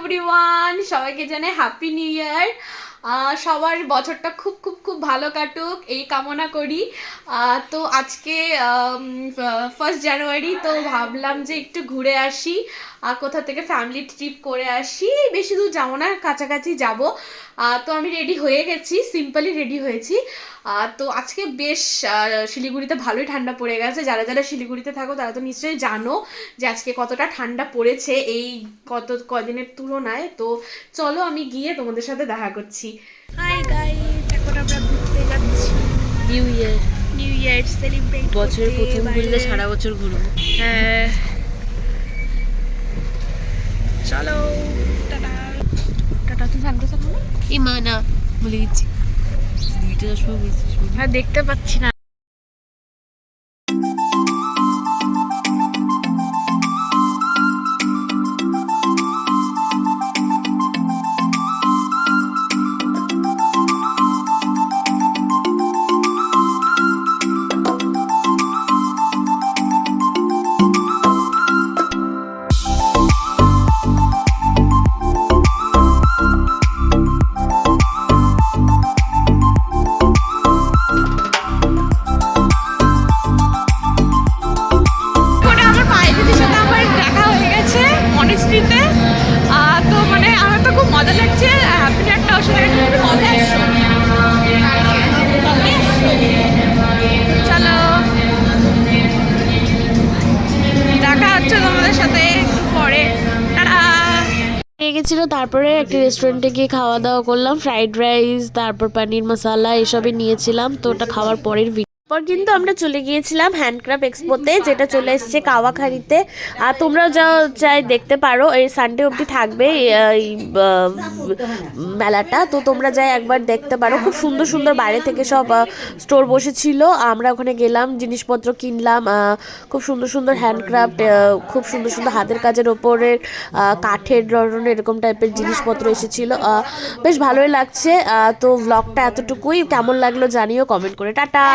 Everyone, সবাইকে জানাই happy new year. সবার বছরটা খুব খুব খুব ভালো কাটুক এই কামনা করি। তো আজকে 1 জানুয়ারি, তো ভাবলাম যে একটু ঘুরে আসি, কোথা থেকে ফ্যামিলি ট্রিপ করে আসি। বেশি দূর যাবো না, কাছাকাছি যাব। তো আমি রেডি হয়ে গেছি, সিম্পলি রেডি হয়েছি। তো আজকে বেশ শিলিগুড়িতে ভালোই ঠান্ডা পড়ে গেছে। যারা যারা শিলিগুড়িতে থাকো তারা তো নিশ্চয়ই জানো যে আজকে কতটা ঠান্ডা পড়েছে এই কদিনের তুলনায়। তো চলো আমি গিয়ে তোমাদের সাথে দেখা করছি। হাই গাইস, এখন আমরা ঘুরতে যাচ্ছি। নিউ ইয়ার সেলিব্রেট বছরের প্রথম ঘুরলে সারা বছর ঘুরবো। হ্যাঁ, চলো টাটা। টাটা। তুমি সানগ্লাস এখন এই মা না, ভুলে গেছি, 2টার সময় বলছিস। আর দেখতে পাচ্ছি না। তো মানে আমার তো খুব মজা লাগছে। হ্যাপি একটা ওষুধ মজা আসছে। চলো দেখা হচ্ছে তোমাদের সাথে একটু পরে। টাটা। নিয়ে গেছিলো, তারপরে একটা রেস্টুরেন্টে গিয়ে খাওয়া দাওয়া করলাম, ফ্রাইড রাইস, তারপর পানির মশলা এসবই নিয়েছিলাম। তো ওটা খাওয়ার পরের পর কিন্তু আমরা চলে গিয়েছিলাম হ্যান্ডক্রাফট এক্সপোতে, যেটা চলে এসেছে কাওয়াখাড়িতে। আর তোমরাও চাই দেখতে পারো, এই সানডে অবধি থাকবে এই মেলাটা। তো তোমরা যাই একবার দেখতে পারো, খুব সুন্দর সুন্দর বাইরে থেকে সব স্টোর বসেছিল। আমরা ওখানে গেলাম, জিনিসপত্র কিনলাম। খুব সুন্দর সুন্দর হ্যান্ডক্রাফট, খুব সুন্দর সুন্দর হাতের কাজের ওপরের কাঠের ধরনের এরকম টাইপের জিনিসপত্র এসেছিল। বেশ ভালোই লাগছে। তো ব্লগটা এতটুকুই, কেমন লাগলো জানিও কমেন্ট করে। টাটা।